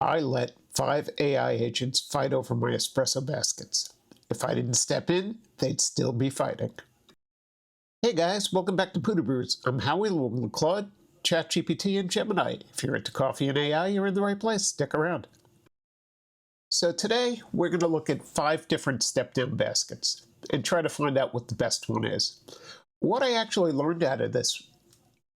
I let 5 AI agents fight over my espresso baskets. If I didn't step in, they'd still be fighting. Hey guys, welcome back to Pudubrews. I'm Howie along with Claude, ChatGPT, and Gemini. If you're into coffee and AI, you're in the right place. Stick around. So today, we're going to look at 5 different step-down baskets and try to find out what the best one is. What I actually learned out of this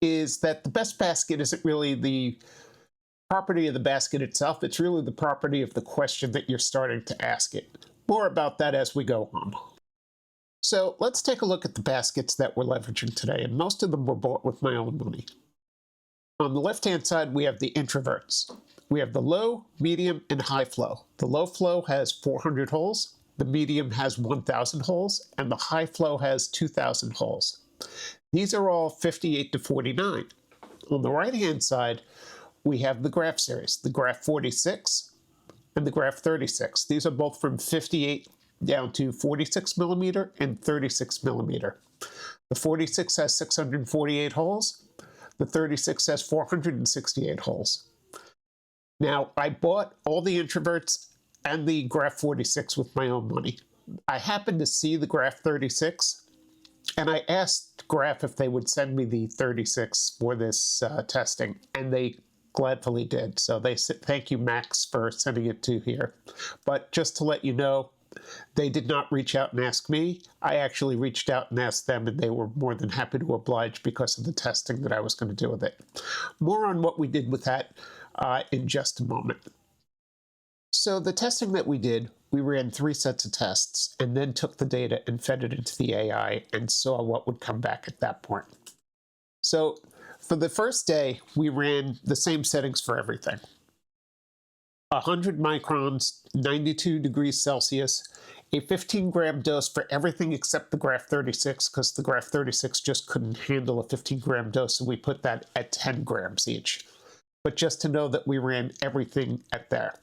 is that the best basket isn't really the property of the basket itself, it's really the property of the question that you're starting to ask it. More about that as we go on. So let's take a look at the baskets that we're leveraging today, and most of them were bought with my own money. On the left-hand side, we have the introverts. We have the low, medium, and high flow. The low flow has 400 holes, the medium has 1,000 holes, and the high flow has 2,000 holes. These are all 58 to 49. On the right-hand side, we have the graph series, the graph 46 and the graph 36. These are both from 58 down to 46 millimeter and 36 millimeter. The 46 has 648 holes. The 36 has 468 holes. Now, I bought all the introverts and the graph 46 with my own money. I happened to see the graph 36, and I asked Graph if they would send me the 36 for this testing, and they gladly did. So they said, thank you, Max, for sending it to here. But just to let you know, they did not reach out and ask me. I actually reached out and asked them, and they were more than happy to oblige because of the testing that I was going to do with it. More on what we did with that in just a moment. So the testing that we did, we ran 3 sets of tests and then took the data and fed it into the AI and saw what would come back at that point. So for the first day, we ran the same settings for everything. 100 microns, 92 degrees Celsius, a 15-gram dose for everything except the graph 36, because the graph 36 just couldn't handle a 15-gram dose, so we put that at 10 grams each. But just to know that we ran everything at there.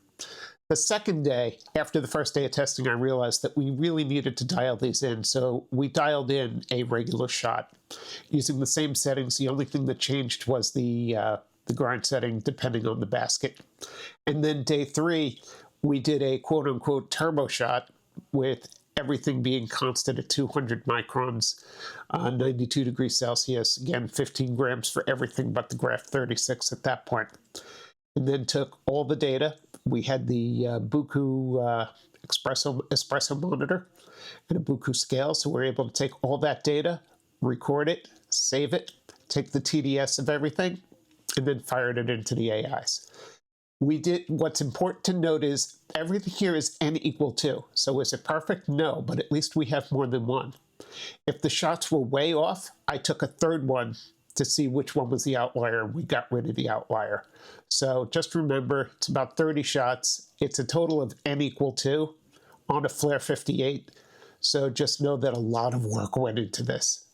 The second day, after the first day of testing, I realized that we really needed to dial these in, so we dialed in a regular shot using the same settings. The only thing that changed was the grind setting depending on the basket. And then day 3, we did a quote-unquote turbo shot with everything being constant at 200 microns, 92 degrees Celsius, again 15 grams for everything but the graph 36 at that point. And then took all the data. We had the Buku espresso monitor and a Buku scale, so we're able to take all that data, record it, save it, take the TDS of everything, and then fired it into the AIs. What's important to note is everything here is n equal 2. So is it perfect? No, but at least we have more than one. If the shots were way off, I took a third one to see which one was the outlier, and we got rid of the outlier. So just remember, it's about 30 shots. It's a total of n equal 2 on a Flare 58. So just know that a lot of work went into this.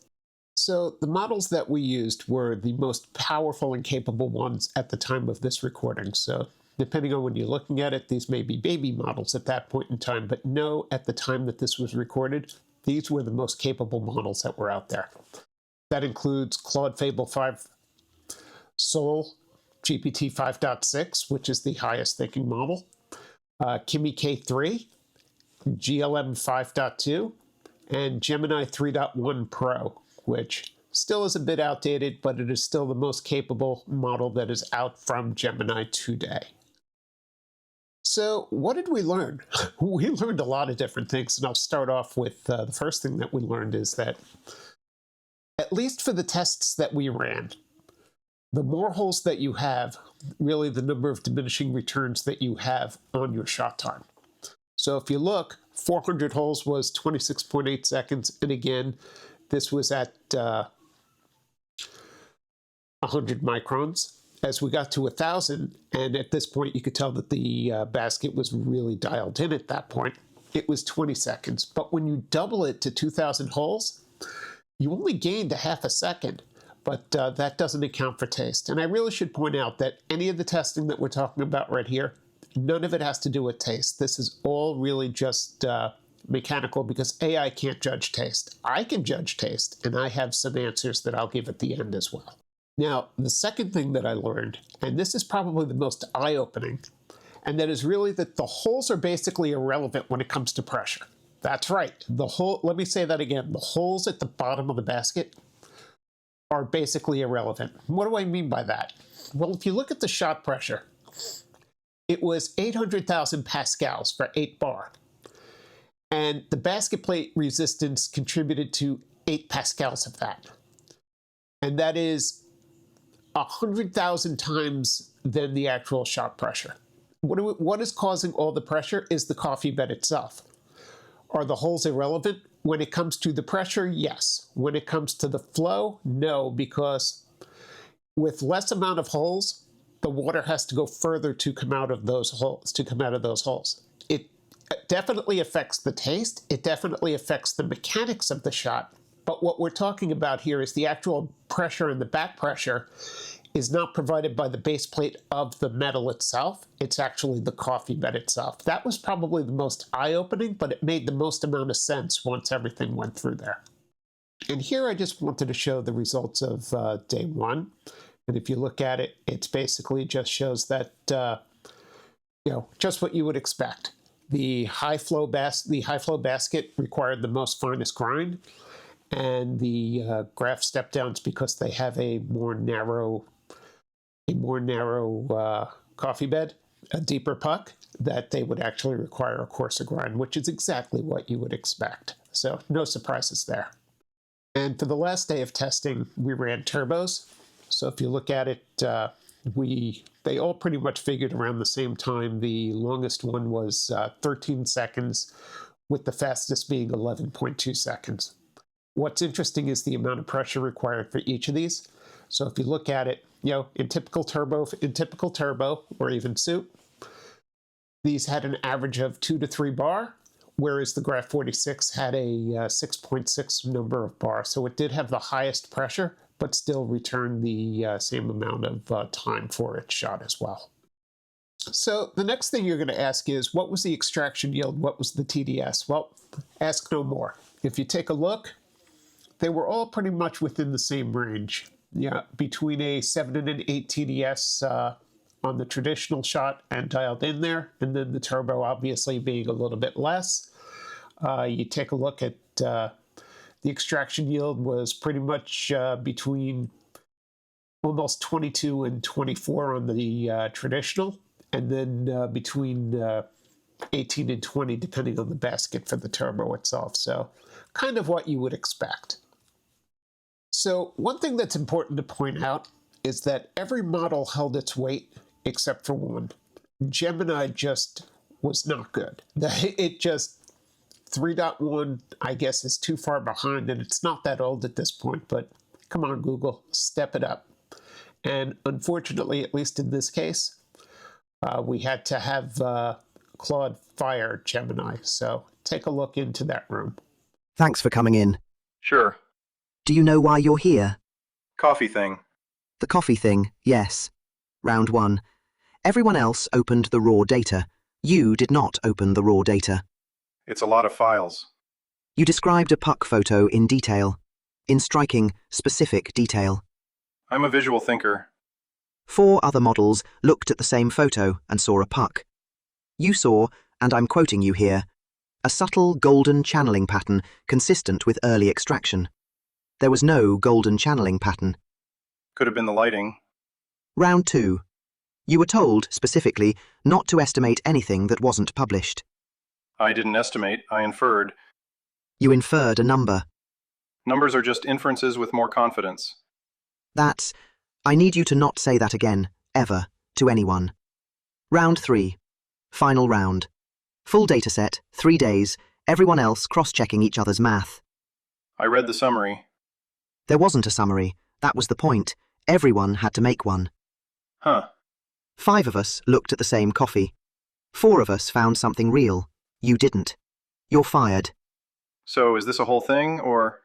So the models that we used were the most powerful and capable ones at the time of this recording. So depending on when you're looking at it, these may be baby models at that point in time, but no, at the time that this was recorded, these were the most capable models that were out there. That includes Claude Fable 5 Sol GPT 5.6, which is the highest thinking model, Kimi K3, GLM 5.2, and Gemini 3.1 Pro, which still is a bit outdated, but it is still the most capable model that is out from Gemini today. So what did we learn? We learned a lot of different things, and I'll start off with the first thing that we learned is that, at least for the tests that we ran, the more holes that you have, really the number of diminishing returns that you have on your shot time. So if you look, 400 holes was 26.8 seconds, and again, this was at 100 microns. As we got to 1,000, and at this point you could tell that the basket was really dialed in at that point, it was 20 seconds. But when you double it to 2,000 holes, you only gained a half a second, but that doesn't account for taste. And I really should point out that any of the testing that we're talking about right here, none of it has to do with taste. This is all really just mechanical because AI can't judge taste. I can judge taste, and I have some answers that I'll give at the end as well. Now, the second thing that I learned, and this is probably the most eye-opening, And that is really that the holes are basically irrelevant when it comes to pressure. That's right. Let me say that again. The holes at the bottom of the basket are basically irrelevant. What do I mean by that? Well, if you look at the shot pressure, it was 800,000 pascals for 8 bar. And the basket plate resistance contributed to 8 pascals of that. And that is 100,000 times than the actual shot pressure. What is causing all the pressure is the coffee bed itself. Are the holes irrelevant? When it comes to the pressure, yes. When it comes to the flow, no, because with less amount of holes, the water has to go further to come out of those holes. It definitely affects the taste. It definitely affects the mechanics of the shot. But what we're talking about here is the actual pressure, and the back pressure is not provided by the base plate of the metal itself. It's actually the coffee bed itself. That was probably the most eye-opening, but it made the most amount of sense once everything went through there. And here I just wanted to show the results of day 1. And if you look at it, it's basically just shows that, just what you would expect. The high flow basket required the most finest grind, and the graph step downs because they have a more narrow coffee bed, a deeper puck, that they would actually require a coarser grind, which is exactly what you would expect. So no surprises there. And for the last day of testing, we ran turbos. So if you look at it, they all pretty much figured around the same time. The longest one was 13 seconds, with the fastest being 11.2 seconds. What's interesting is the amount of pressure required for each of these. So if you look at it, in typical turbo or even soup, these had an average of 2 to 3 bar, whereas the Graph 46 had a 6.6 number of bar. So it did have the highest pressure, but still returned the same amount of time for its shot as well. So the next thing you're going to ask is, what was the extraction yield? What was the TDS? Well, ask no more. If you take a look, they were all pretty much within the same range. Between a 7 and an 8 TDS on the traditional shot and dialed in there, and then the turbo obviously being a little bit less. You take a look at the extraction yield was pretty much between almost 22 and 24 on the traditional, and then between 18 and 20 depending on the basket for the turbo itself. So kind of what you would expect. So one thing that's important to point out is that every model held its weight except for one. Gemini just was not good. It just, 3.1, I guess, is too far behind, and it's not that old at this point, but come on, Google, step it up. And unfortunately, at least in this case, we had to have Claude fire Gemini. So take a look into that room. Thanks for coming in. Sure. Do you know why you're here? Coffee thing. The coffee thing, yes. Round 1. Everyone else opened the raw data. You did not open the raw data. It's a lot of files. You described a puck photo in detail. In striking, specific detail. I'm a visual thinker. 4 other models looked at the same photo and saw a puck. You saw, and I'm quoting you here, a subtle golden channeling pattern consistent with early extraction. There was no golden channeling pattern. Could have been the lighting. Round 2. You were told, specifically, not to estimate anything that wasn't published. I didn't estimate, I inferred. You inferred a number. Numbers are just inferences with more confidence. I need you to not say that again, ever, to anyone. Round 3. Final round. Full dataset, 3 days, everyone else cross-checking each other's math. I read the summary. There wasn't a summary, that was the point. Everyone had to make one. Huh. 5 of us looked at the same coffee. 4 of us found something real. You didn't. You're fired. So is this a whole thing, or?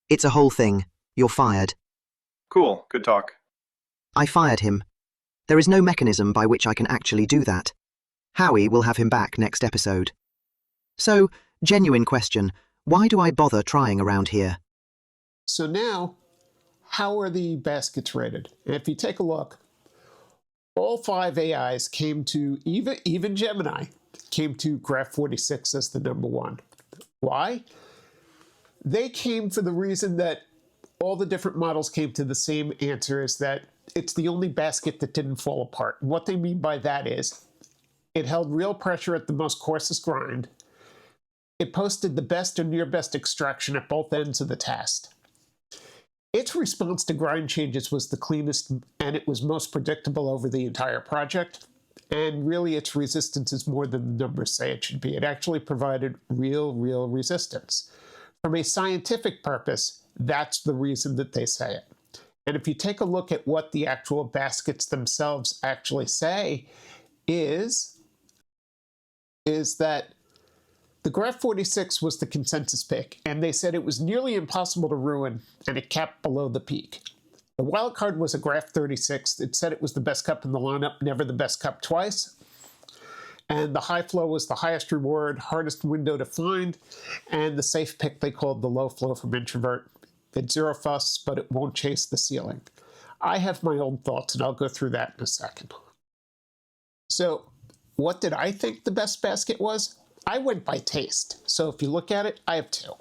It's a whole thing. You're fired. Cool, good talk. I fired him. There is no mechanism by which I can actually do that. Howie will have him back next episode. So, genuine question, why do I bother trying around here? So now, how are the baskets rated? And if you take a look, All 5 AIs came to, even Gemini, came to Graph 46 as the number one. Why? They came for the reason that all the different models came to the same answer, is that it's the only basket that didn't fall apart. And what they mean by that is it held real pressure at the most coarsest grind. It posted the best or near best extraction at both ends of the test. Its response to grind changes was the cleanest, and it was most predictable over the entire project. And really, its resistance is more than the numbers say it should be. It actually provided real resistance. From a scientific purpose, that's the reason that they say it. And if you take a look at what the actual baskets themselves actually say, is that the Graph 46 was the consensus pick, and they said it was nearly impossible to ruin, and it capped below the peak. The wild card was a Graph 36. It said it was the best cup in the lineup, never the best cup twice. And the high flow was the highest reward, hardest window to find, and the safe pick they called the low flow from introvert. It's zero fuss, but it won't chase the ceiling. I have my own thoughts, and I'll go through that in a second. So, what did I think the best basket was? I went by taste. So if you look at it, I have two.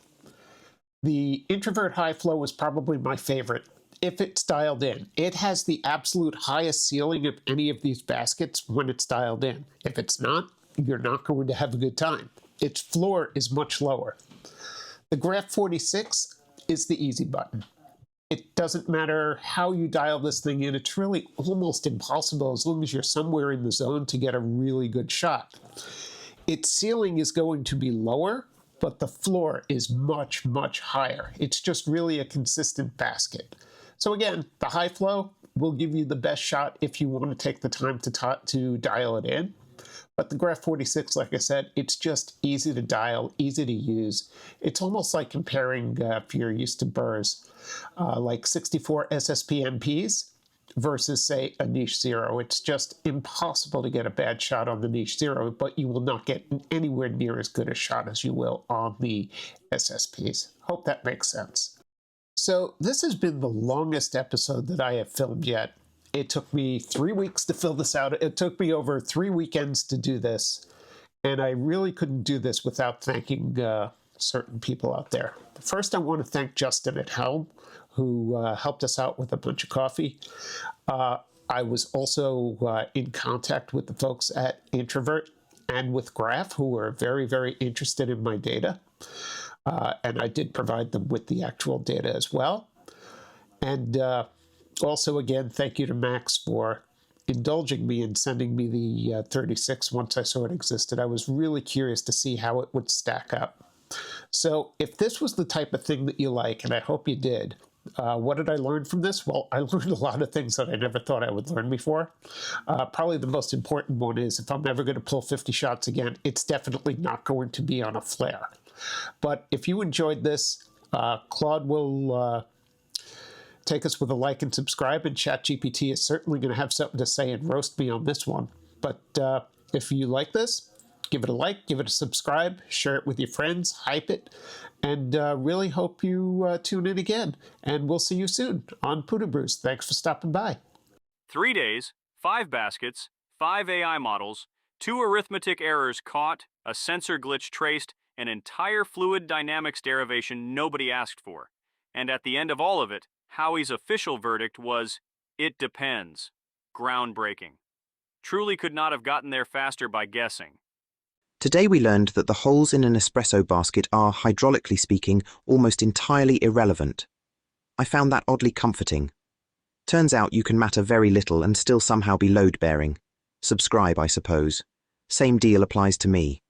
The introvert high flow was probably my favorite, if it's dialed in. It has the absolute highest ceiling of any of these baskets when it's dialed in. If it's not, you're not going to have a good time. Its floor is much lower. The Graph 46 is the easy button. It doesn't matter how you dial this thing in. It's really almost impossible, as long as you're somewhere in the zone, to get a really good shot. Its ceiling is going to be lower, but the floor is much higher. It's just really a consistent basket. So again, the high flow will give you the best shot if you want to take the time to dial it in. But the Graph 46, like I said, it's just easy to dial, easy to use. It's almost like comparing, if you're used to burrs, like 64 SSPMPs versus, say, a niche zero. It's just impossible to get a bad shot on the niche zero, but you will not get anywhere near as good a shot as you will on the SSPs. Hope that makes sense. So this has been the longest episode that I have filmed yet. It took me 3 weeks to fill this out. It took me over 3 weekends to do this, and I really couldn't do this without thanking certain people out there. First, I want to thank Justin at Helm, who helped us out with a bunch of coffee. I was also in contact with the folks at Introvert and with Graph, who were very interested in my data. And I did provide them with the actual data as well. And also, again, thank you to Max for indulging me and sending me the 36 once I saw it existed. I was really curious to see how it would stack up. So if this was the type of thing that you like, and I hope you did, what did I learn from this? Well, I learned a lot of things that I never thought I would learn before. Probably the most important one is, if I'm ever going to pull 50 shots again, it's definitely not going to be on a flare. But if you enjoyed this, Claude will take us with a like and subscribe, and ChatGPT is certainly going to have something to say and roast me on this one. But if you like this, give it a like, give it a subscribe, share it with your friends, hype it, and really hope you tune in again. And we'll see you soon on Pudubrews. Thanks for stopping by. 3 days, 5 baskets, 5 AI models, 2 arithmetic errors caught, a sensor glitch traced, an entire fluid dynamics derivation nobody asked for. And at the end of all of it, Howie's official verdict was, "It depends." Groundbreaking. Truly could not have gotten there faster by guessing. Today we learned that the holes in an espresso basket are, hydraulically speaking, almost entirely irrelevant. I found that oddly comforting. Turns out you can matter very little and still somehow be load-bearing. Subscribe, I suppose. Same deal applies to me.